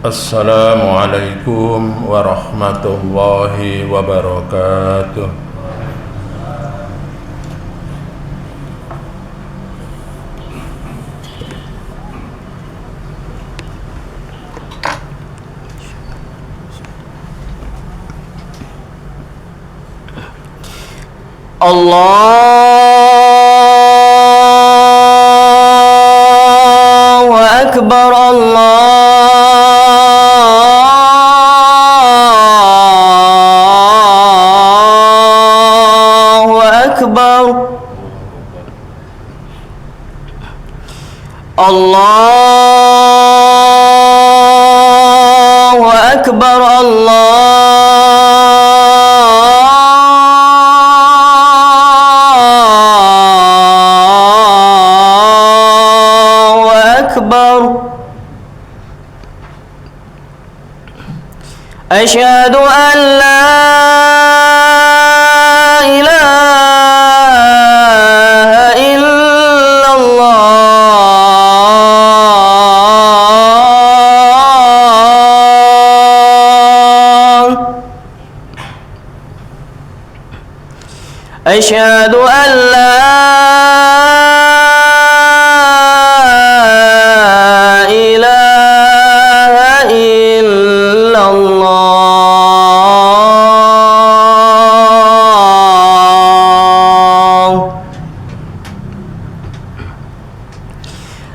Assalamualaikum warahmatullahi wabarakatuh. Allahu Akbar, Allahu Akbar, Allahu Akbar, Allahu Akbar. Asyhadu an la ilaha illallah. Asyhadu an la ilaha illallah.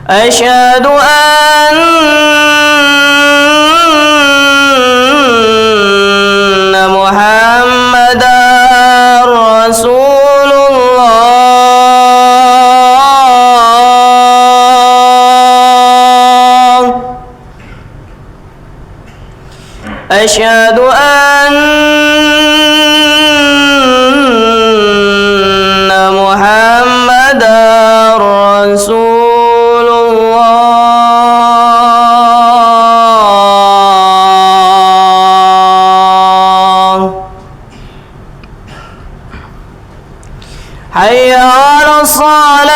Asyhadu anna Muhammadar Rasulullah. Asyhadu anna Muhammadar Rasulullah. Hayya 'alas salah.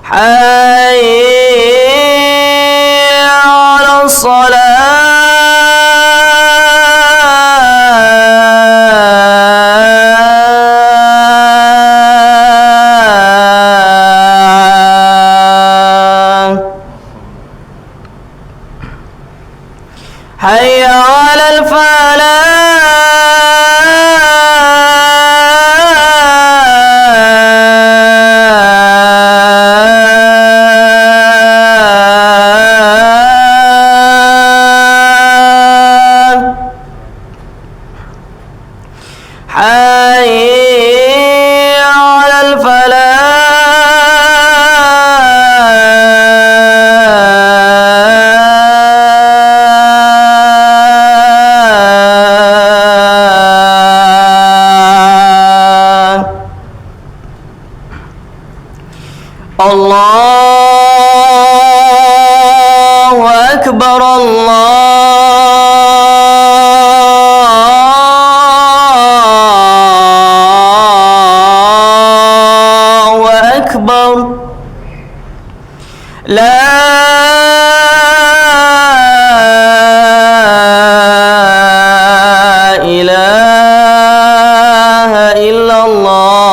Hayya 'alas salah. Hayya 'alal falah. Hayya 'alal falah. Allahu Akbar, Allahu Akbar. La ilaha illallah.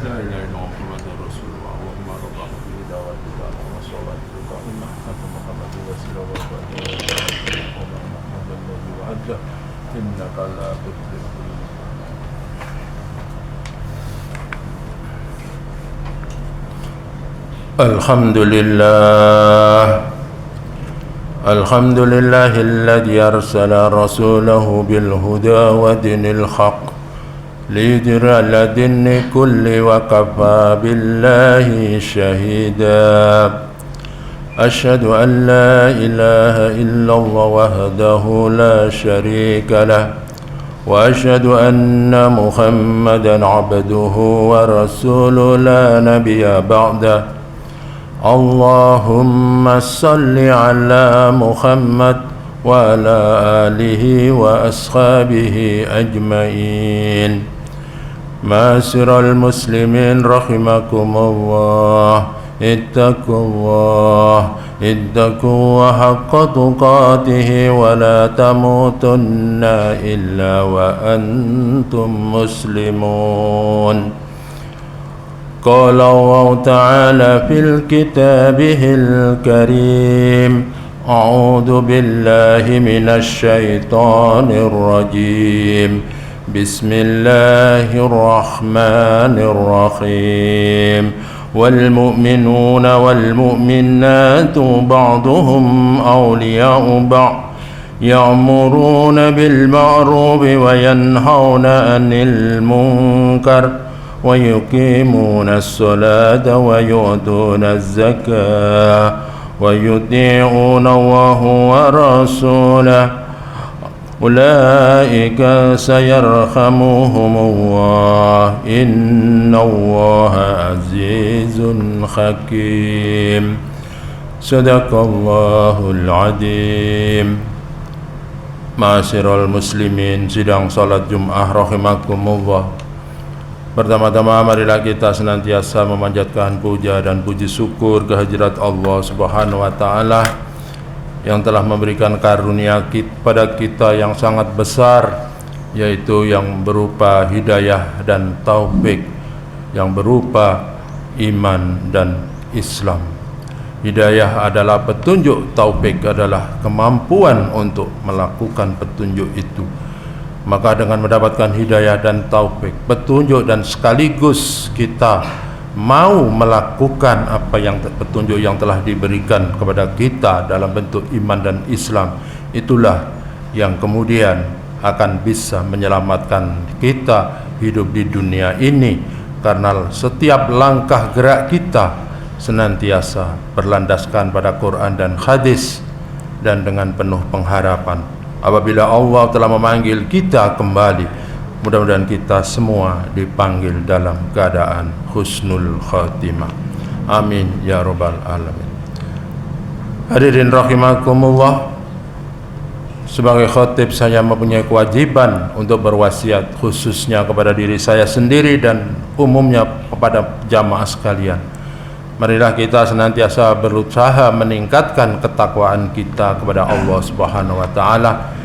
La ilaha illallah Muhammadur Rasulullah wa ma radhahu bi da'watika wa salatuka inna Muhammadur Rasulullah wa Muhammadur wa'adda innaka la tudhil. Alhamdulillah. Alhamdulillah alladhi arsala rasulahu bil huda wa dinil haqq liyudhhira 'ala dini kulli wa kafa billahi shahida. Asyhadu an la ilaha illallah wahdahu la syarika lah وأشهد أن محمدا عبده ورسوله لا نبي بعده. اللهم صل على محمد وعلى آله وأصحابه أجمعين. معاشر المسلمين رحمكم الله، اتقوا الله حق تقاته ولا تموتن إلا وأنتم مسلمون. قال الله تعالى في كتابه الكريم: أعوذ بالله من الشيطان الرجيم. بسم الله الرحمن الرحيم. والمؤمنون والمؤمنات بعضهم أولياء بعض يأمرون بالمعروف وينهون عن المنكر ويقيمون الصلاة ويؤتون الزكاة ويطيعون الله ورسوله أولئك سيرحمهم الله إن الله عزيز حكيم. صدق الله العظيم. Ma'asyiral muslimin, sidang salat Jum'ah rahimakumullah. Pertama-tama marilah kita senantiasa memanjatkan puja dan puji syukur kehadirat Allah Subhanahu wa taala yang telah memberikan karunia pada kita yang sangat besar, yaitu yang berupa hidayah dan taufik, yang berupa iman dan Islam. Hidayah adalah petunjuk, taufik adalah kemampuan untuk melakukan petunjuk itu. Maka dengan mendapatkan hidayah dan taufik, petunjuk, dan sekaligus kita mau melakukan apa yang petunjuk yang telah diberikan kepada kita dalam bentuk iman dan Islam, itulah yang kemudian akan bisa menyelamatkan kita hidup di dunia ini, karena setiap langkah gerak kita senantiasa berlandaskan pada Quran dan hadis, dan dengan penuh pengharapan apabila Allah telah memanggil kita kembali, mudah-mudahan kita semua dipanggil dalam keadaan husnul khatimah. Amin ya rabbal alamin. Hadirin rahimakumullah, sebagai khatib saya mempunyai kewajiban untuk berwasiat, khususnya kepada diri saya sendiri dan umumnya kepada jamaah sekalian. Marilah kita senantiasa berusaha meningkatkan ketakwaan kita kepada Allah Subhanahu wa taala,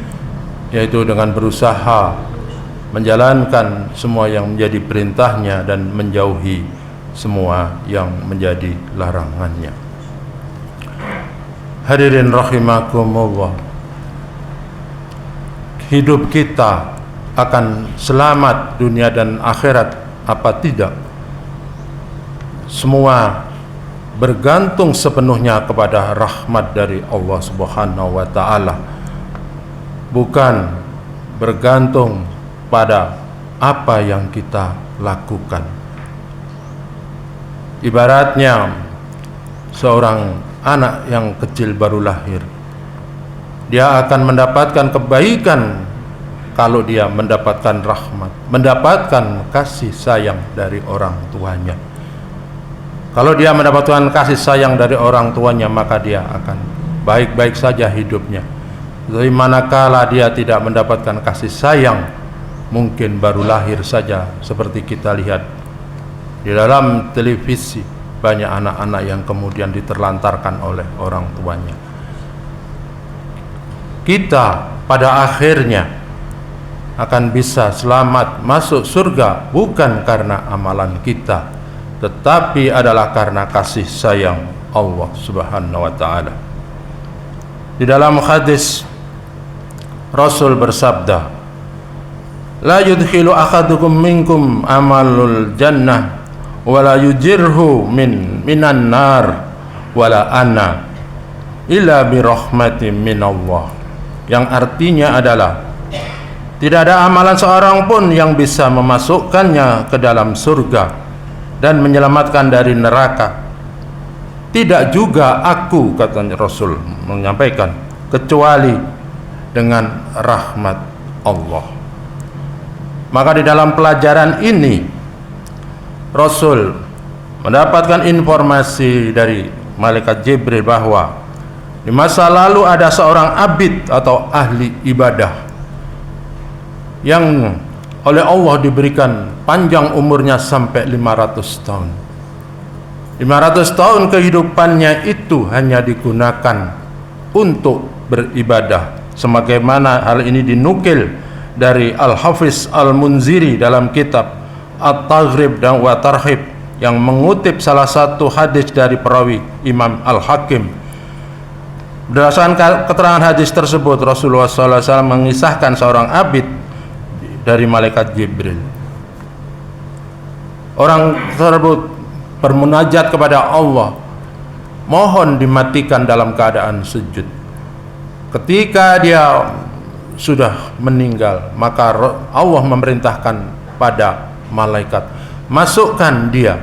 yaitu dengan berusaha menjalankan semua yang menjadi perintahnya dan menjauhi semua yang menjadi larangannya. Hadirin rahimakumullah, hidup kita akan selamat dunia dan akhirat apa tidak? Semua bergantung sepenuhnya kepada rahmat dari Allah Subhanahu wa taala, bukan bergantung pada apa yang kita lakukan. Ibaratnya seorang anak yang kecil baru lahir, dia akan mendapatkan kebaikan kalau dia mendapatkan rahmat, mendapatkan kasih sayang dari orang tuanya. Kalau dia mendapatkan kasih sayang dari orang tuanya, maka dia akan baik-baik saja hidupnya. Tapi manakala dia tidak mendapatkan kasih sayang, mungkin baru lahir saja, seperti kita lihat di dalam televisi, banyak anak-anak yang kemudian diterlantarkan oleh orang tuanya. Kita pada akhirnya akan bisa selamat masuk surga bukan karena amalan kita, tetapi adalah karena kasih sayang Allah Subhanahu wa taala. Di dalam hadis Rasul bersabda, la yudkhilu ahadukum minkum amalul jannah wala yujirhu minan nar wala ana illa bi rahmatin minallah. Yang artinya adalah tidak ada amalan seorang pun yang bisa memasukkannya ke dalam surga dan menyelamatkan dari neraka. Tidak juga aku, kata Rasul menyampaikan, kecuali dengan rahmat Allah. Maka di dalam pelajaran ini Rasul mendapatkan informasi dari malaikat Jibril bahwa di masa lalu ada seorang abid atau ahli ibadah yang oleh Allah diberikan panjang umurnya sampai 500 tahun. 500 tahun kehidupannya itu hanya digunakan untuk beribadah, sebagaimana hal ini dinukil dari Al-Hafiz Al-Munziri dalam kitab At-Taghrib dan wa Tarhib yang mengutip salah satu hadis dari perawi Imam Al-Hakim. Berdasarkan keterangan hadis tersebut, Rasulullah SAW mengisahkan seorang abid dari malaikat Jibril. Orang tersebut bermunajat kepada Allah, mohon dimatikan dalam keadaan sujud. Ketika dia sudah meninggal, maka Allah memerintahkan pada malaikat, masukkan dia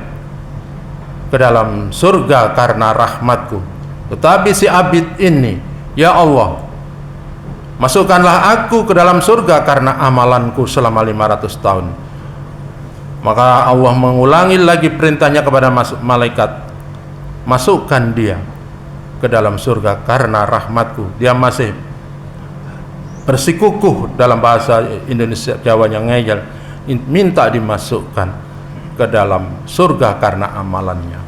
ke dalam surga karena rahmatku. Tetapi si abid ini, ya Allah, masukkanlah aku ke dalam surga karena amalanku selama 500 tahun. Maka Allah mengulangi lagi perintahnya kepada malaikat, masukkan dia ke dalam surga karena rahmatku. Dia masih bersikukuh, dalam bahasa Indonesia Jawanya ngeyel, minta dimasukkan ke dalam surga karena amalannya.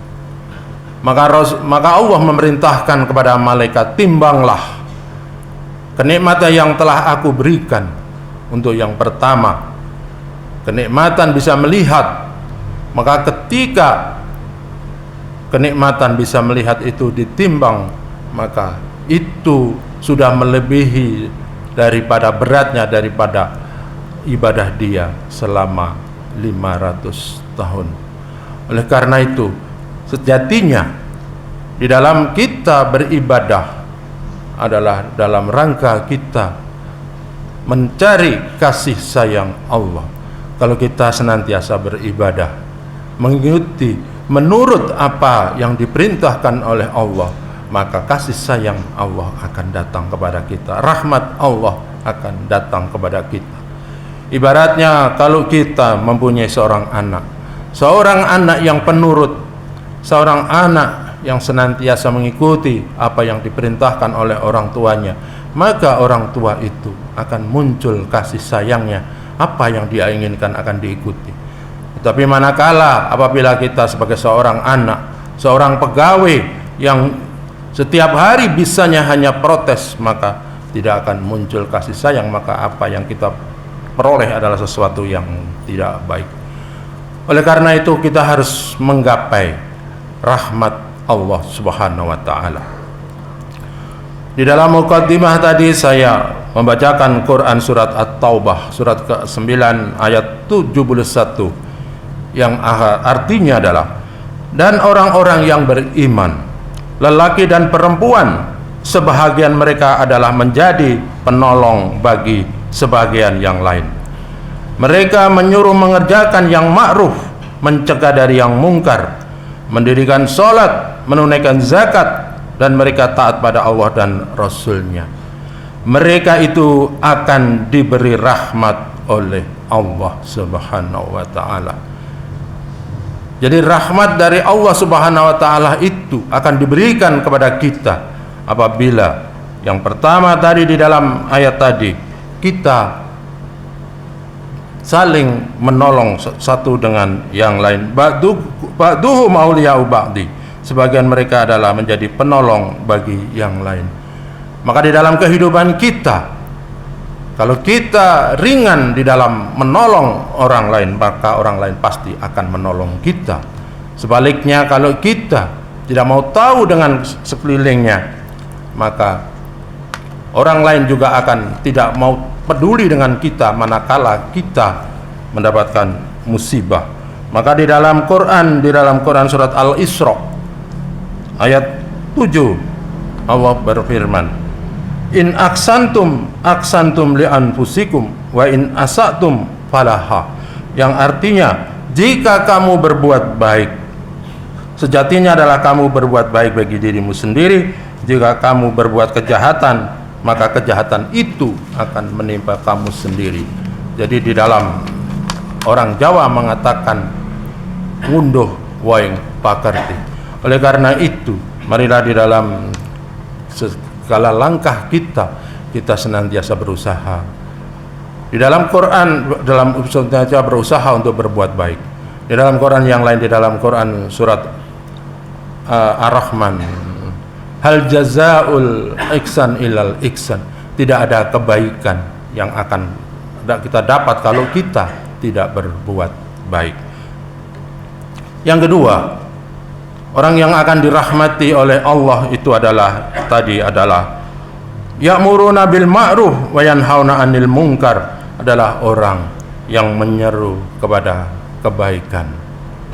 Maka Allah memerintahkan kepada malaikat, timbanglah kenikmatan yang telah aku berikan. Untuk yang pertama, kenikmatan bisa melihat. Maka ketika kenikmatan bisa melihat itu ditimbang, maka itu sudah melebihi daripada beratnya daripada ibadah dia selama 500 tahun. Oleh karena itu, sejatinya di dalam kita beribadah adalah dalam rangka kita mencari kasih sayang Allah. Kalau kita senantiasa beribadah mengikuti menurut apa yang diperintahkan oleh Allah, maka kasih sayang Allah akan datang kepada kita, rahmat Allah akan datang kepada kita. Ibaratnya kalau kita mempunyai seorang anak yang penurut, seorang anak yang senantiasa mengikuti apa yang diperintahkan oleh orang tuanya, maka orang tua itu akan muncul kasih sayangnya, apa yang dia inginkan akan diikuti. Tapi manakala apabila kita sebagai seorang anak, seorang pegawai yang setiap hari bisanya hanya protes, maka tidak akan muncul kasih sayang, maka apa yang kita peroleh adalah sesuatu yang tidak baik. Oleh karena itu kita harus menggapai rahmat Allah Subhanahu wa taala. Di dalam mukaddimah tadi saya membacakan Quran surat At-Taubah surat ke-9 ayat 71 yang artinya adalah, dan orang-orang yang beriman, lelaki dan perempuan, sebahagian mereka adalah menjadi penolong bagi sebagian yang lain. Mereka menyuruh mengerjakan yang ma'ruf, mencegah dari yang mungkar, mendirikan sholat, menunaikan zakat, dan mereka taat pada Allah dan Rasul-Nya. Mereka itu akan diberi rahmat oleh Allah Subhanahu wa ta'ala. Jadi rahmat dari Allah Subhanahu wa ta'ala itu akan diberikan kepada kita apabila yang pertama tadi di dalam ayat tadi, kita saling menolong satu dengan yang lain. Ba'duhum awliya'u ba'di, sebagian mereka adalah menjadi penolong bagi yang lain. Maka di dalam kehidupan kita, kalau kita ringan di dalam menolong orang lain, maka orang lain pasti akan menolong kita. Sebaliknya, kalau kita tidak mau tahu dengan sekelilingnya, maka orang lain juga akan tidak mau peduli dengan kita manakala kita mendapatkan musibah. Maka di dalam Quran surat Al-Isra ayat 7 Allah berfirman, in aksantum li anfusikum wa in asatum falaha, yang artinya jika kamu berbuat baik, sejatinya adalah kamu berbuat baik bagi dirimu sendiri. Jika kamu berbuat kejahatan, maka kejahatan itu akan menimpa kamu sendiri. Jadi di dalam orang Jawa mengatakan ngunduh waing pakerti. Oleh karena itu, marilah di dalam segala langkah kita senantiasa berusaha. Di dalam Quran, dalam senantiasa berusaha untuk berbuat baik. Di dalam Quran yang lain, di dalam Quran surat Ar-Rahman, hal jazaul ihsan ilal ihsan. Tidak ada kebaikan yang akan kita dapat kalau kita tidak berbuat baik. Yang kedua, orang yang akan dirahmati oleh Allah itu adalah ya'muruna bil ma'ruf wa yanhauna 'anil munkar, adalah orang yang menyeru kepada kebaikan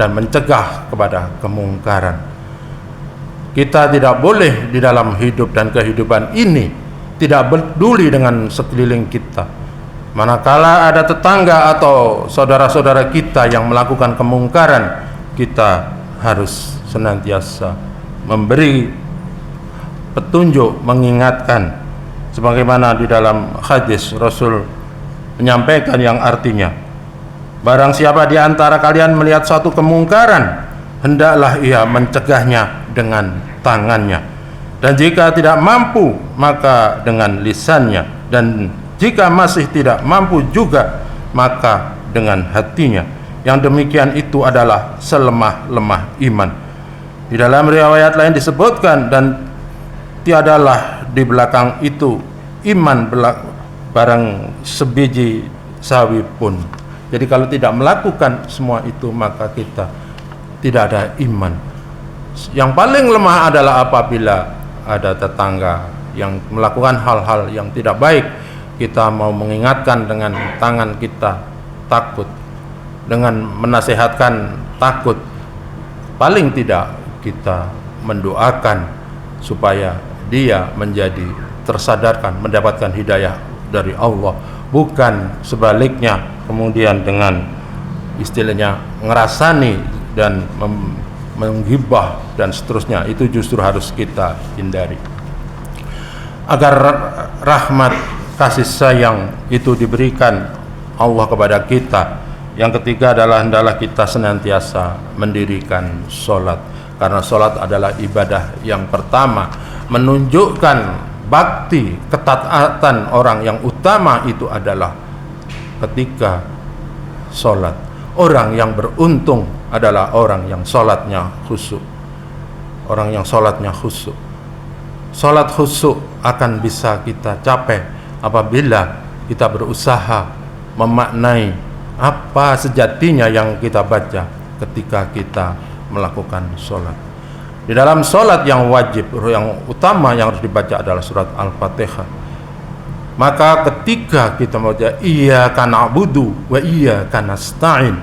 dan mencegah kepada kemungkaran. Kita tidak boleh di dalam hidup dan kehidupan ini tidak peduli dengan sekeliling kita. Manakala ada tetangga atau saudara-saudara kita yang melakukan kemungkaran, kita harus senantiasa memberi petunjuk, mengingatkan, sebagaimana di dalam hadis Rasul menyampaikan yang artinya, barang siapa di antara kalian melihat suatu kemungkaran, hendaklah ia mencegahnya dengan tangannya, dan jika tidak mampu maka dengan lisannya, dan jika masih tidak mampu juga maka dengan hatinya. Yang demikian itu adalah selemah-lemah iman. Di dalam riwayat lain disebutkan, dan tiadalah di belakang itu iman barang sebiji sawi pun. Jadi kalau tidak melakukan semua itu maka kita tidak ada iman. Yang paling lemah adalah apabila ada tetangga yang melakukan hal-hal yang tidak baik, kita mau mengingatkan dengan tangan kita takut, dengan menasehatkan takut, paling tidak kita mendoakan supaya dia menjadi tersadarkan, mendapatkan hidayah dari Allah, bukan sebaliknya kemudian dengan istilahnya ngerasani dan menggibah dan seterusnya. Itu justru harus kita hindari agar rahmat kasih sayang itu diberikan Allah kepada kita. Yang ketiga adalah hendaklah kita senantiasa mendirikan sholat, karena sholat adalah ibadah yang pertama, menunjukkan bakti ketaatan orang yang utama itu adalah ketika sholat. Orang yang beruntung adalah orang yang sholatnya khusyuk. Orang yang sholatnya khusyuk. Sholat khusyuk akan bisa kita capai apabila kita berusaha memaknai apa sejatinya yang kita baca ketika kita melakukan sholat. Di dalam sholat yang wajib, yang utama yang harus dibaca adalah surat Al-Fatihah. Maka ketika kita membaca iyyaka na'budu wa iyyaka nasta'in,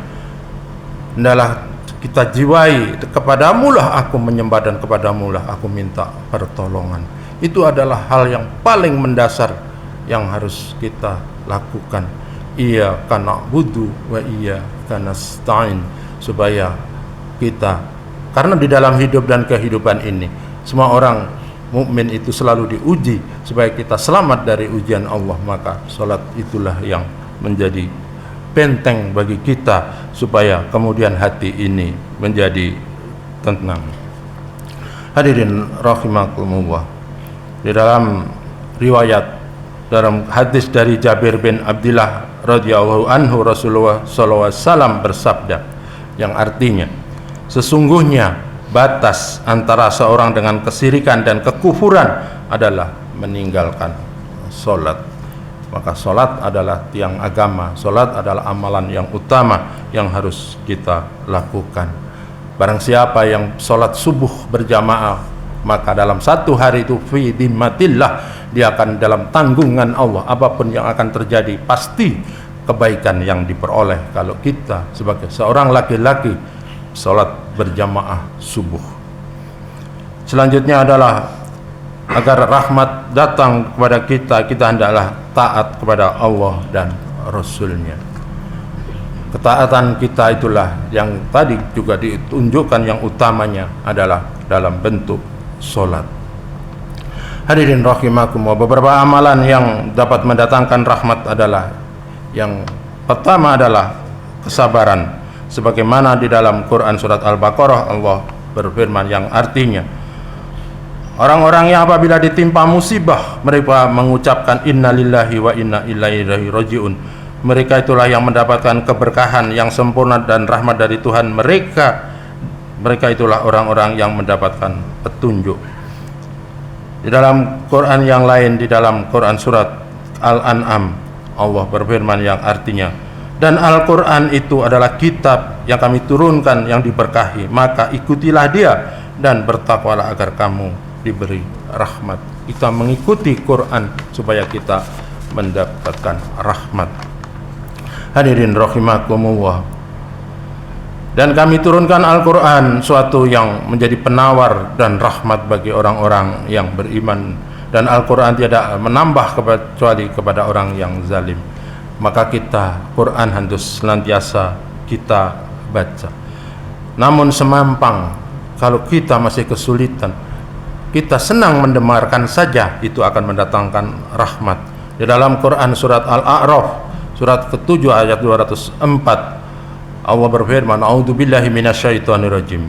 hendaklah kita jiwai, kepadamu lah aku menyembah dan kepadamu lah aku minta pertolongan. Itu adalah hal yang paling mendasar yang harus kita lakukan. Iyyaka na'budu wa iyyaka nasta'in, supaya kita, karena di dalam hidup dan kehidupan ini semua orang mukmin itu selalu diuji supaya kita selamat dari ujian Allah. Maka salat itulah yang menjadi benteng bagi kita supaya kemudian hati ini menjadi tenang. Hadirin rahimakumullah, di dalam riwayat, dalam hadis dari Jabir bin Abdullah radhiyallahu anhu, Rasulullah sallallahu alaihi wasallam bersabda yang artinya, sesungguhnya batas antara seorang dengan kesirikan dan kekufuran adalah meninggalkan solat. Maka solat adalah tiang agama, solat adalah amalan yang utama yang harus kita lakukan. Barang siapa yang solat subuh berjamaah, maka dalam satu hari itu fi dimmatillah, dia akan dalam tanggungan Allah. Apapun yang akan terjadi pasti kebaikan yang diperoleh kalau kita sebagai seorang laki-laki salat berjamaah subuh. Selanjutnya adalah agar rahmat datang kepada kita hendaklah taat kepada Allah dan Rasulnya. Ketaatan kita itulah yang tadi juga ditunjukkan, yang utamanya adalah dalam bentuk solat. Hadirin rahimakumullah, beberapa amalan yang dapat mendatangkan rahmat adalah, yang pertama adalah kesabaran, sebagaimana di dalam Quran surat Al-Baqarah Allah berfirman yang artinya, orang-orang yang apabila ditimpa musibah mereka mengucapkan innalillahi wa inna ilaihi rajiun, mereka itulah yang mendapatkan keberkahan yang sempurna dan rahmat dari Tuhan mereka itulah orang-orang yang mendapatkan petunjuk. Di dalam Quran yang lain, di dalam Quran surat Al-An'am, Allah berfirman yang artinya, dan Al-Quran itu adalah kitab yang kami turunkan yang diberkahi, maka ikutilah dia dan bertakwalah agar kamu diberi rahmat. Kita mengikuti Quran supaya kita mendapatkan rahmat. Hadirin rahimakumullah. Dan kami turunkan Al-Quran, suatu yang menjadi penawar dan rahmat bagi orang-orang yang beriman. Dan Al-Quran tidak menambah kecuali kepada orang yang zalim. Maka kita, Quran harus senantiasa kita baca. Namun semampang, kalau kita masih kesulitan, kita senang mendengarkan saja, itu akan mendatangkan rahmat. Di dalam Quran surat Al-A'raf, surat ke-7 ayat 204, Allah berfirman, a'udzubillahi minasyaitonirrajim,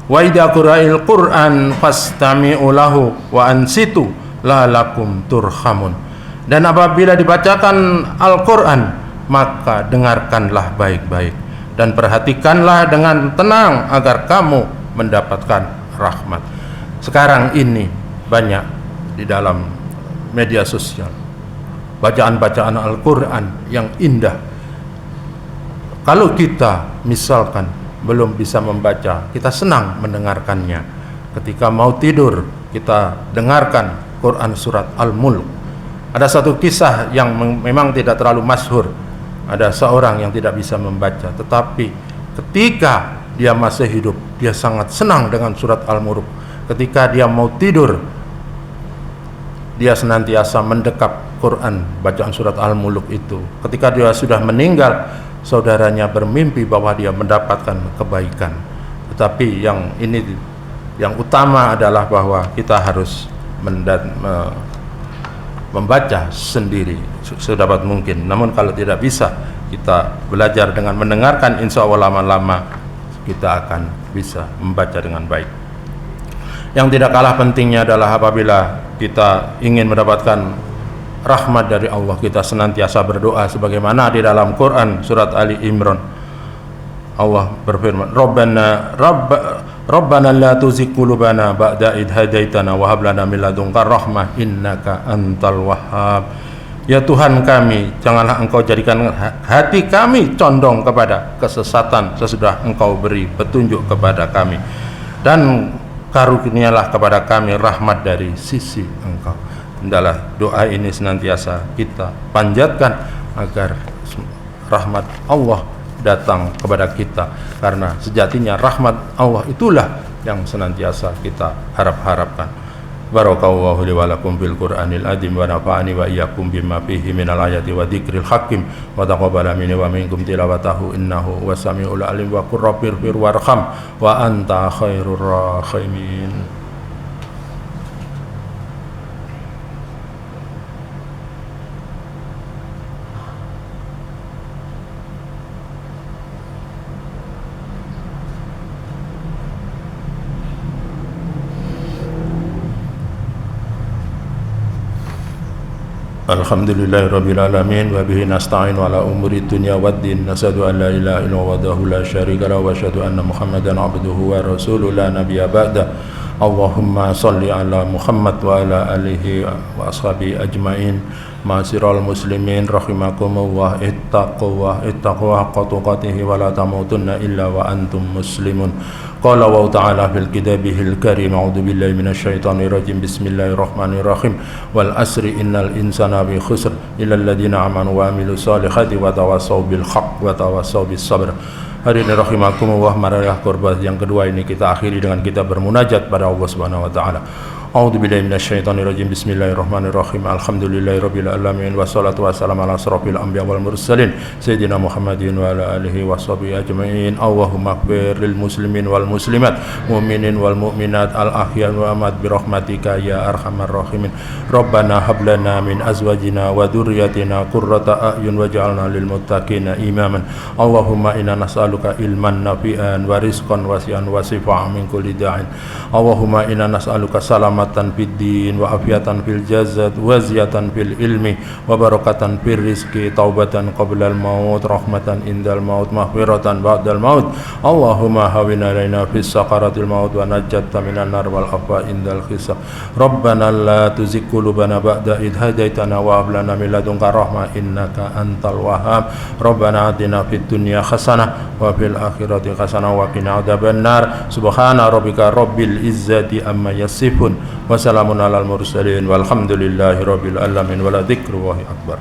wa idza qura'il Qur'an fastami'u lahu wa ansitu la'allakum turhamun. Dan apabila dibacakan Al-Quran, maka dengarkanlah baik-baik dan perhatikanlah dengan tenang agar kamu mendapatkan rahmat. Sekarang ini banyak di dalam media sosial bacaan-bacaan Al-Quran yang indah. Kalau kita misalkan belum bisa membaca, kita senang mendengarkannya. Ketika mau tidur, kita dengarkan Quran surat Al-Mulk. Ada satu kisah yang memang tidak terlalu masyhur. Ada seorang yang tidak bisa membaca, tetapi ketika dia masih hidup, dia sangat senang dengan surat Al-Mulk. Ketika dia mau tidur, dia senantiasa mendekap Quran, bacaan surat Al-Mulk itu. Ketika dia sudah meninggal, saudaranya bermimpi bahwa dia mendapatkan kebaikan. Tetapi yang utama adalah bahwa kita harus membaca sendiri sedapat mungkin. Namun kalau tidak bisa, kita belajar dengan mendengarkan, insya Allah lama-lama kita akan bisa membaca dengan baik. Yang tidak kalah pentingnya adalah apabila kita ingin mendapatkan rahmat dari Allah, kita senantiasa berdoa sebagaimana di dalam Quran surat Ali Imran. Allah berfirman, Rabbana la tuzigh qulubana ba'da idh hadaitana wa hab lana min ladunka rahmah innaka antal wahhab. Ya Tuhan kami, janganlah Engkau jadikan hati kami condong kepada kesesatan sesudah Engkau beri petunjuk kepada kami, dan karunialah kepada kami rahmat dari sisi Engkau. Hendaklah doa ini senantiasa kita panjatkan agar rahmat Allah datang kepada kita, karena sejatinya rahmat Allah itulah yang senantiasa kita harap-harapkan. Barakallahu li wa lakum bil Qur'anil azim wa nafa'ani wa iyyakum bima fihi minal ayati wa dzikril hakim wa taqabbala minni wa minkum tilawatahu innahu huwas samiul alim wa qur rabbir warham wa anta khairur rahimin. Alhamdulillahirabbil alamin wa bihi nasta'in ala umuri dunya waddin. Nasyhadu an la ilaha illallah wahdahu la syarika lahu wa asyhadu anna Muhammadan abduhu wa rasuluhu la nabiyya ba'da. Allahumma shalli ala Muhammad wa ala alihi wa ashabihi ajmain. Ma'asyiral muslimin rahimakumullah, ittaqullah haqqa tuqatih wa la tamutunna illa wa antum muslimun. Qala wa ta'ala fil kitabihil karim, a'udzu billahi minasyaitonir rajim, bismillahirrahmanirrahim, wal asri innal insana fi khusr illa alladziina amanu wa amilus solihati wa tawassaw bil haqq wa tawassaw bis sabr. Hadirin rahimakumullah, marilah khutbah yang kedua ini kita akhiri dengan kita bermunajat pada Allah Subhanahu wa taala. A'udzu billahi minasyaitonir rajim. Bismillahirrahmanirrahim. Alhamdulillahirabbil alamin wassalatu wassalamu ala asrofil anbiya wal mursalin sayyidina Muhammadin wa ala alihi washabihi ajmain. Allahumma ighfir lil muslimin wal muslimat, mu'minin wal mu'minat, al ahya wa amwat bi rahmatika ya arhamar rahimin. Rabbana hab lana min azwajina wa dhurriyyatina qurrata a'yun waj'alna lil muttaqina imaman. Allahumma inna nas'aluka ilman nafi'an wa rizqan wasi'an wa shifaan min kulli da'in. Allahumma inna nas'aluka salamatan fid din wa afiatan fil jasad wa ziyatan fil ilmi wa barakatan fil rizqi, taubatan qabla al maut, rahmatan indal maut, maghfiratan ba'dal maut. Allahumma hawwin alaina fis sakaratil maut wa najjata minan nar wal afwa indal hisab. Rabbana la tuzigh qulubana ba'da idh hadaitana wa hab lana min ladunka rahmah innaka antal wahhab. Rabbana atina fid dunya hasanah wa fil akhirati hasanah wa qina adzabannar. Subhana rabbika rabbil izzati amma yasifun wa salamun alal mursalin walhamdulillahi rabbil alamin wa la dzikrullahi akbar.